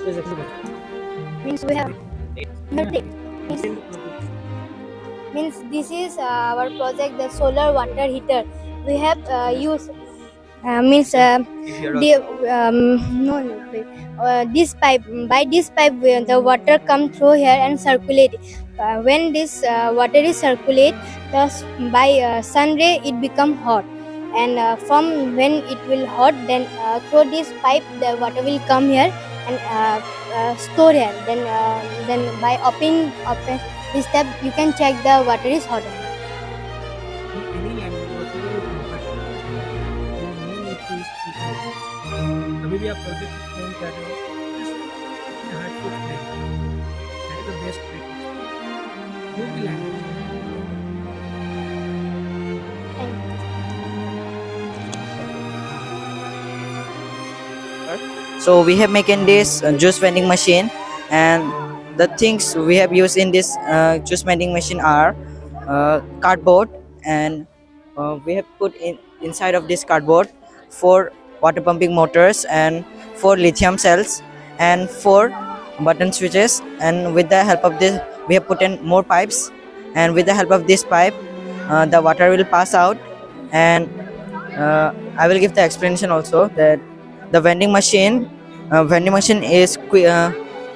Means we have nothing. Means this is our project, the solar water heater. We have used means the no no wait. This pipe, by this pipe the water come through here and circulate. When this water is circulate, thus by sun ray it become hot, and from when it will hot, then through this pipe the water will come here and store here. Then by open this tap you can check the water is hot or not. In any language, whatever you prefer, you no need to speak English. अभी भी आप project explain कर रहे हो, just hard to explain. That is the best way to explain. जो भी language So we have making this juice vending machine, and the things we have used in this juice vending machine are cardboard, and we have put inside of this cardboard 4 water pumping motors and 4 lithium cells and 4 button switches. And with the help of this we have put in more pipes, and with the help of this pipe the water will pass out. And I will give the explanation also that the vending machine is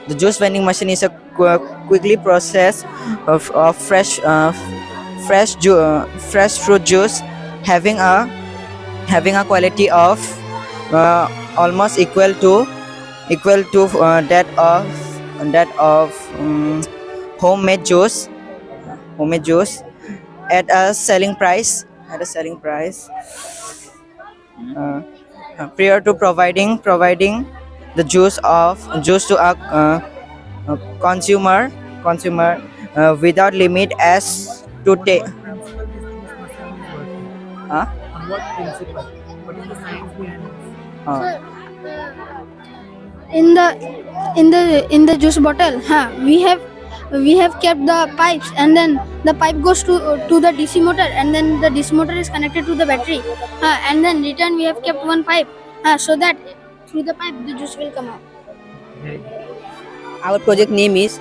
the juice vending machine is a quickly process of fresh fruit juice, having a quality of almost equal to that of homemade juice at a selling price prior to providing the juice to a consumer without limit as to take. principle this juice machine is working? Huh? On what principle? What is the science behind this? In the juice bottle, we have kept the pipes, and then the pipe goes to the DC motor, and then the DC motor is connected to the battery, and then return we have kept one pipe, so that through the pipe the juice will come out. Our project name is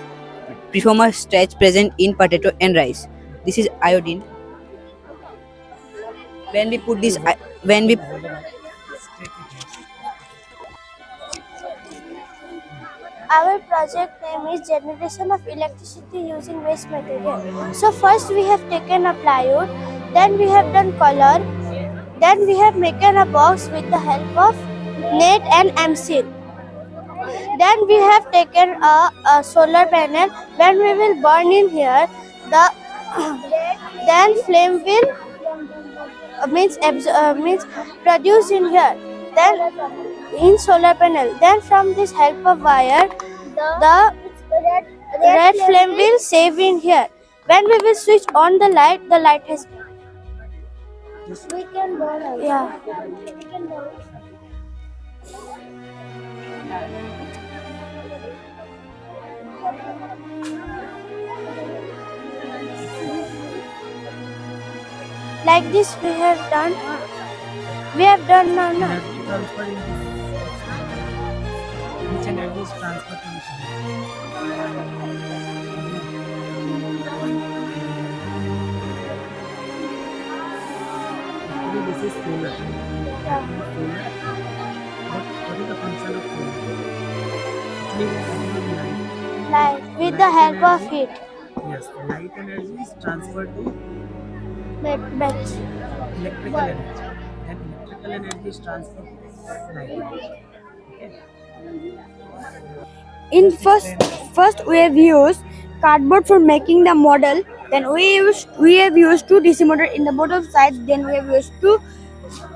Preformer Starch present in potato and rice. This is iodine. When we put this, Our project name is generation of electricity using waste material. So first we have taken a plywood, then we have done color, then we have making a box with the help of net and M-seal. Then we have taken a solar panel. When we will burn in here, the then flame will means produce in here. Then in solar panel. Then from this help of wire, the red flame will save in here. When we will switch on the light has. We can burn also. Yeah. We can burn. Like this we have done. We have done now. Energy transfer in this which energy is transferred to machine? Actually, this is solar. Solar. What is the function of solar? Actually, we are having light. Light with the help of heat. Yes, light energy is transferred to Battery. electrical energy. Then electrical energy is transferred to light. Okay. In first we have used cardboard for making the model. Then we have used 2 DC motor in the both of sides. Then we have used 2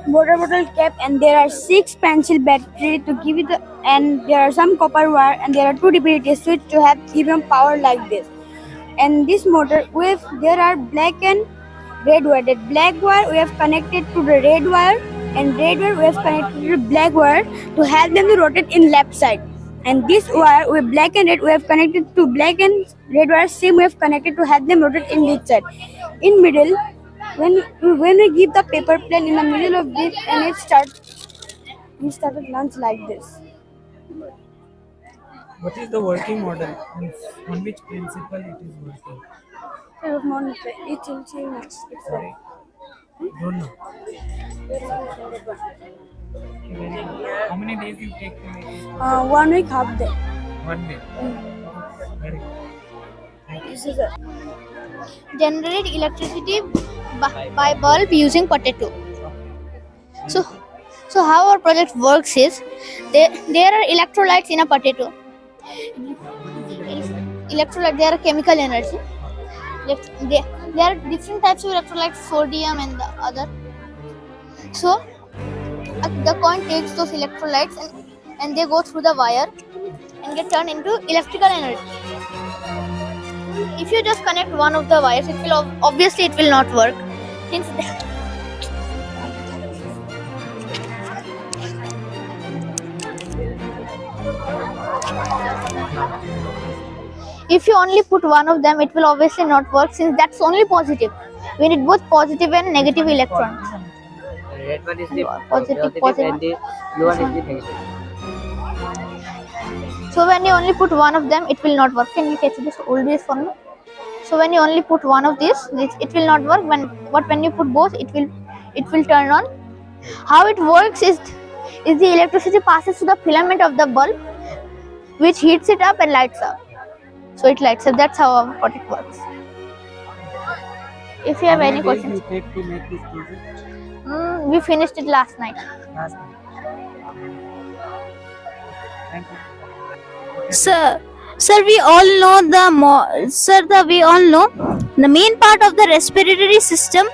water bottle cap, and there are 6 pencil battery to give it and there are some copper wire, and there are 2 DPDT switch to have even power like this. And this motor there are black and red wire. That black wire we have connected to the red wire, and red wire we have connected to the black wire to help them to rotate in left side. And this wire with black and red we have connected to black and red wire, same we have connected to help them rotate in this side. In middle, when we give the paper plane in the middle of this, and we started lunch like this. What is the working model and on which principle it is working? Sorry, don't know. Okay, very good. How many days you take to make this project? 1 week half day. 1 day. Very good. Thank you. Generate electricity by bulb using potato. So, so how our project works is there are electrolytes in a potato. Electrolyte, they are chemical energy. There are different types of electrolytes, sodium and the other. So the coin takes those electrolytes and they go through the wire and get turned into electrical energy. If you just connect one of the wires, it will obviously it will not work. Since if you only put one of them, it will obviously not work since that's only positive. We need both positive and negative electrons. Red one is the Positive, and the blue one is the negative. So when you only put one of them, it will not work. Can you catch this old days for me? So when you only put one of these, it will not work. When you put both, it will turn on. How it works is the electricity passes through the filament of the bulb, which heats it up and lights up. So it lights up. That's how it works. If you have How any many days questions, you take to make this project? we finished it last night. Last night. Thank you. Sir, we all know the main part of the respiratory system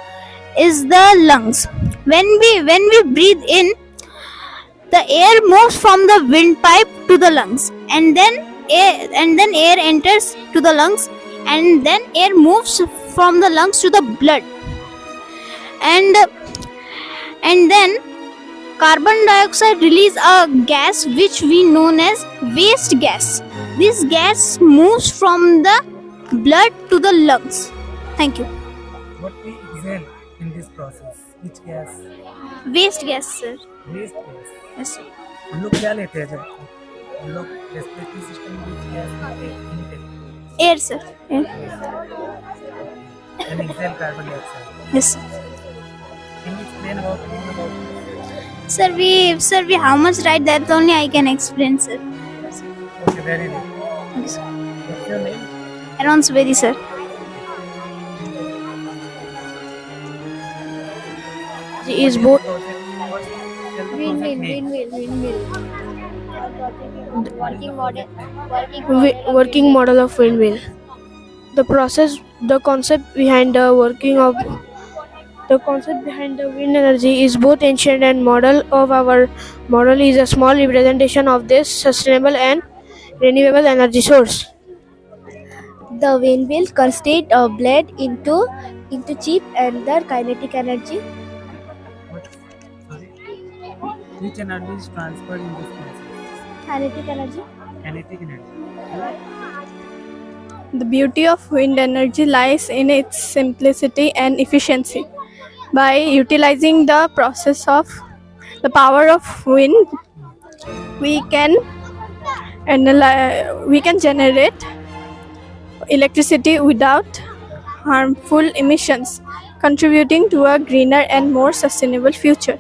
is the lungs. When we breathe in, the air moves from the windpipe to the lungs, and then air enters to the lungs, and then air moves from the lungs to the blood, and then carbon dioxide release a gas which we known as waste gas. This gas moves from the blood to the lungs. Thank you. What we exhale in this process? Which gas? Waste gas, sir. Waste gas. Yes, sir. हम लोग क्या लेते हैं जब हम लोग respiratory system में which gas लेते हैं? Intake. Air, sir. Air. And exhale carbon dioxide. Yes, sir. Can you explain about it? Sir, we how much right that only I can explain, sir. Okay, very good. Thank you, sir. What's your name? Aaron Svedi, sir. Is both working model of windmill. The concept behind the wind energy is both ancient and model of our model is a small representation of this sustainable and renewable energy source. The windmill consists of blade into chip and the kinetic energy. Which energy is transferred in this process? Kinetic energy. Kinetic energy. The beauty of wind energy lies in its simplicity and efficiency. By utilizing the process of the power of wind, we can generate electricity without harmful emissions, contributing to a greener and more sustainable future.